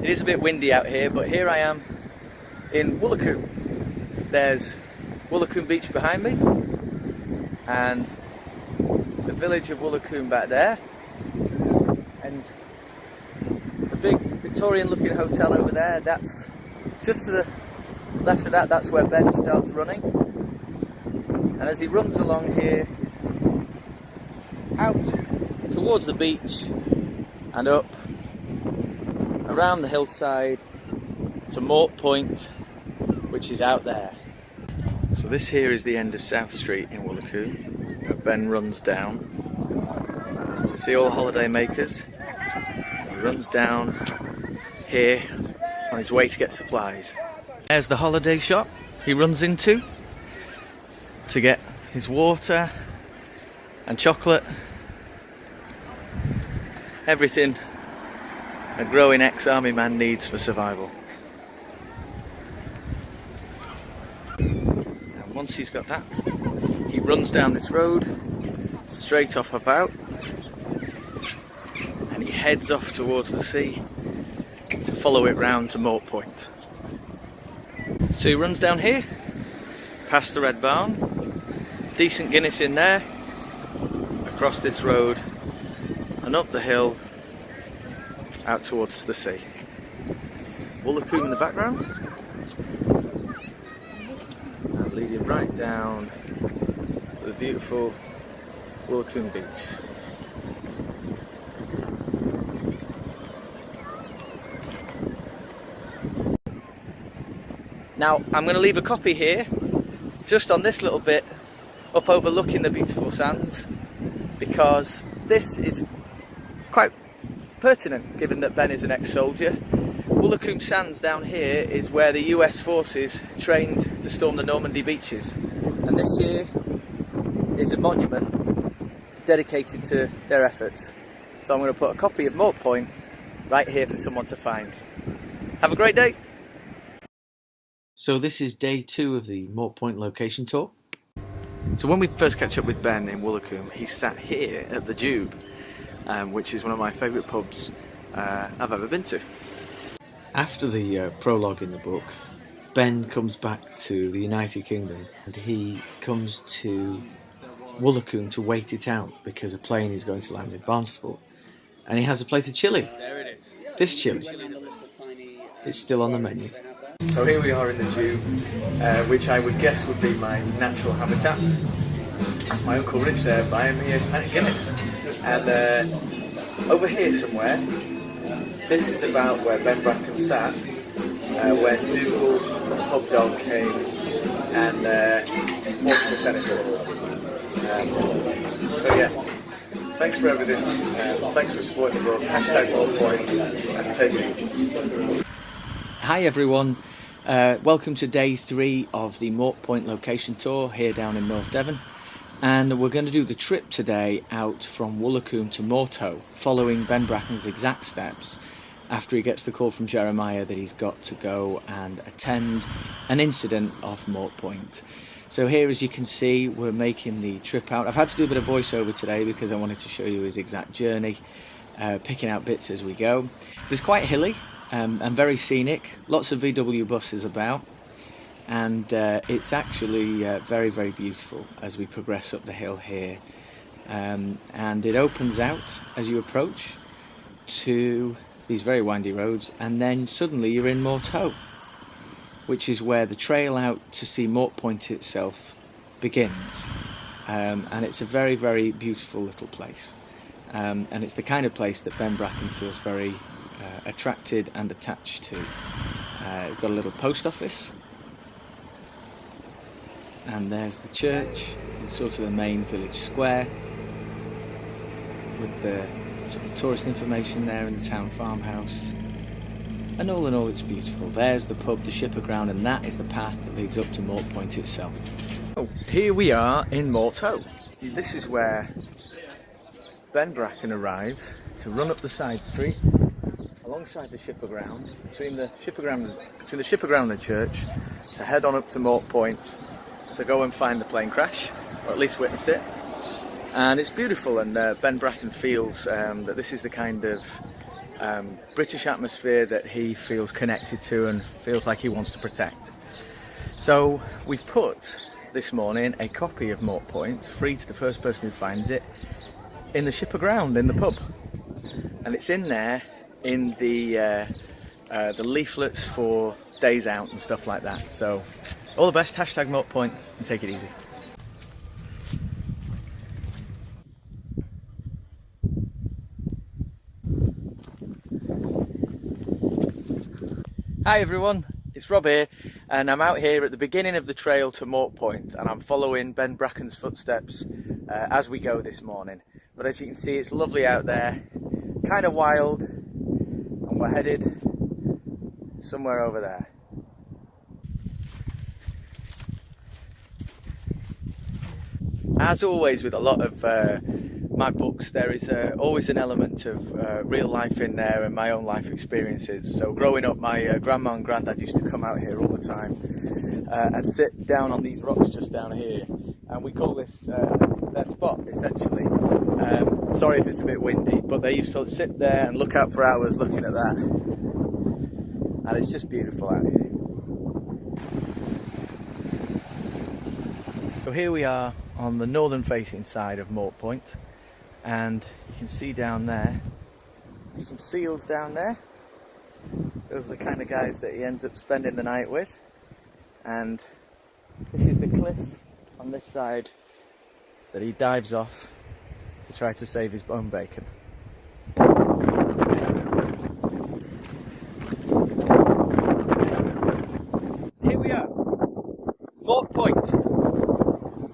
It is a bit windy out here, but here I am in Woolacombe. There's Woolacombe Beach behind me and the village of Woolacombe back there, and the big Victorian looking hotel over there. That's just to the left of that, that's where Ben starts running, and as he runs along here out towards the beach and up around the hillside to Morte Point, which is out there. So this here is the end of South Street in Woolacombe, where Ben runs down. You see all the holiday makers. He runs down here on his way to get supplies. There's the holiday shop he runs into to get his water and chocolate. Everything a growing ex-army man needs for survival. And once he's got that, he runs down this road straight off about, and he heads off towards the sea to follow it round to Morte Point. So he runs down here, past the Red Barn, decent Guinness in there, across this road and up the hill out towards the sea. Woolacombe in the background, and leading right down to the beautiful Woolacombe Beach. Now I'm going to leave a copy here just on this little bit up overlooking the beautiful sands, because this is quite pertinent given that Ben is an ex-soldier. Woolacombe Sands down here is where the US forces trained to storm the Normandy beaches, and this here is a monument dedicated to their efforts. So I'm going to put a copy of Morte Point right here for someone to find. Have a great day! So this is day 2 of the Morte Point Location Tour. So when we first catch up with Ben in Woolacombe, he sat here at the Jube, which is one of my favourite pubs I've ever been to. After the prologue in the book, Ben comes back to the United Kingdom and he comes to Woolacombe to wait it out because a plane is going to land in Barnstaple, and he has a plate of chilli. There it is. This chilli is still on the menu. So here we are in the Jube, which I would guess would be my natural habitat. That's my Uncle Rich there buying me a pint of Guinness. And over here somewhere, this is about where Ben Bracken sat when Dougal the pub dog came and forced the senator. So yeah, thanks for everything. Thanks for supporting the book. Hashtag Morte Point, and take it easy. Hi everyone. Welcome to day 3 of the Morte Point Location Tour here down in North Devon, and we're going to do the trip today out from Woolacombe to Mortehoe, following Ben Bracken's exact steps after he gets the call from Jeremiah that he's got to go and attend an incident off Morte Point. So here, as you can see, we're making the trip out. I've had to do a bit of voiceover today because I wanted to show you his exact journey, picking out bits as we go. It's quite hilly and very scenic, lots of VW buses about, and it's actually very, very beautiful as we progress up the hill here. And it opens out as you approach to these very windy roads, and then suddenly you're in Mortehoe, which is where the trail out to see Morte Point itself begins. And it's a very, very beautiful little place. And it's the kind of place that Ben Bracken feels very attracted and attached to. It's got a little post office, and there's the church, and sort of the main village square with the sort of tourist information there in the town farmhouse. And all in all, it's beautiful. There's the pub, the Shipper Ground, and that is the path that leads up to Morte Point itself. Oh, here we are in Mortehoe. This is where Ben Bracken arrives to run up the side street alongside the Shipper Ground, between the Shipper Ground and the church, to head on up to Morte Point to go and find the plane crash, or at least witness it. And it's beautiful, and Ben Bracken feels that this is the kind of British atmosphere that he feels connected to and feels like he wants to protect. So we've put this morning a copy of Morte Point, free to the first person who finds it, in the ship aground in the pub, and it's in there in the leaflets for days out and stuff like that. So all the best, hashtag Morte Point, and take it easy. Hi everyone, it's Rob here, and I'm out here at the beginning of the trail to Morte Point, and I'm following Ben Bracken's footsteps as we go this morning. But as you can see, it's lovely out there, kind of wild, and we're headed somewhere over there. As always with a lot of my books, there is always an element of real life in there and my own life experiences. So growing up, my grandma and granddad used to come out here all the time and sit down on these rocks just down here, and we call this their spot essentially. Sorry if it's a bit windy, but they used to sit there and look out for hours looking at that, and it's just beautiful out here. So here we are on the northern facing side of Morte Point, and you can see down there there's some seals down there. Those are the kind of guys that he ends up spending the night with, and this is the cliff on this side that he dives off to try to save his bone bacon. Here we are, Morte Point.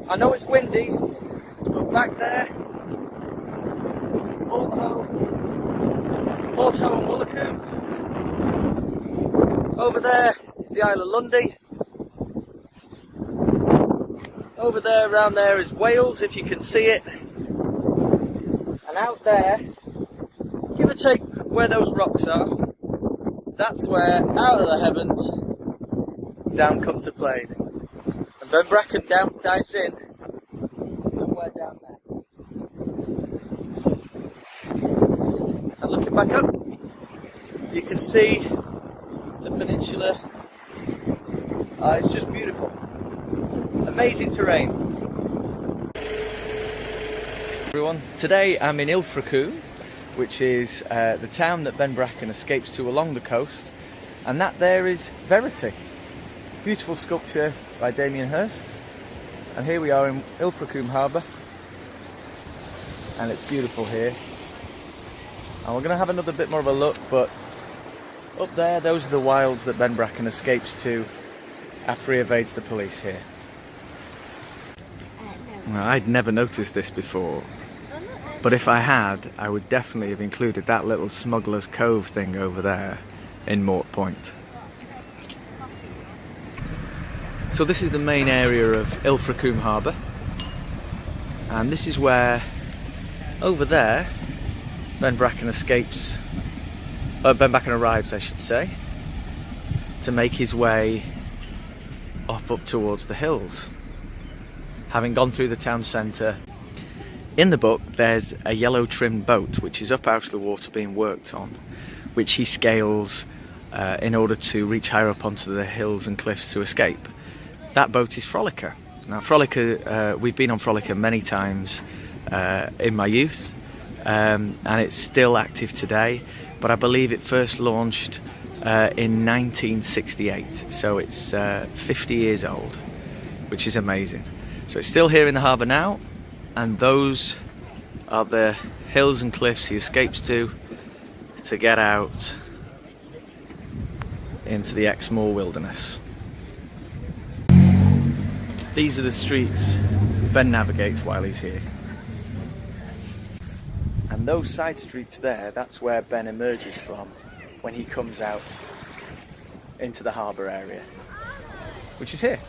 I know it's windy, but back there, Mortehoe and Woolacombe. Over there is the Isle of Lundy. Over there, around there is Wales, if you can see it. And out there, give or take where those rocks are, that's where, out of the heavens, down comes the plane. And Ben Bracken dives in somewhere down there. And looking back up, you can see the peninsula. It's just beautiful. Amazing terrain. Everyone, today I'm in Ilfracombe, which is the town that Ben Bracken escapes to along the coast, and that there is Verity. Beautiful sculpture by Damien Hirst, and here we are in Ilfracombe Harbour, and it's beautiful here. And we're going to have another bit more of a look, but up there, those are the wilds that Ben Bracken escapes to after he evades the police here. Well, I'd never noticed this before, but if I had, I would definitely have included that little Smuggler's Cove thing over there in Morte Point. So this is the main area of Ilfracombe Harbour, and this is where, over there, Ben Bracken arrives, I should say, to make his way up towards the hills. Having gone through the town centre, in the book there's a yellow trimmed boat which is up out of the water being worked on, which he scales in order to reach higher up onto the hills and cliffs to escape. That boat is Frolicker. Now Frolicker, we've been on Frolicker many times in my youth, and it's still active today, but I believe it first launched in 1968, so it's 50 years old, which is amazing. So it's still here in the harbour now, and those are the hills and cliffs he escapes to get out into the Exmoor wilderness. These are the streets Ben navigates while he's here. And those side streets there, that's where Ben emerges from when he comes out into the harbour area, which is here.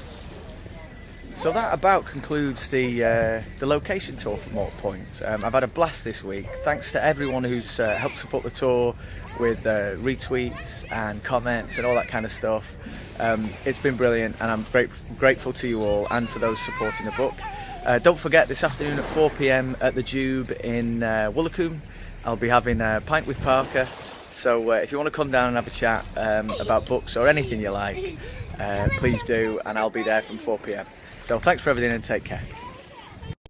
So that about concludes the location tour for Morte Point. I've had a blast this week. Thanks to everyone who's helped support the tour with retweets and comments and all that kind of stuff. It's been brilliant, and I'm grateful to you all and for those supporting the book. Don't forget, this afternoon at 4 PM at the Jube in Woolacombe, I'll be having a pint with Parker, So if you want to come down and have a chat about books or anything you like, please do, and I'll be there from 4 PM. So thanks for everything and take care.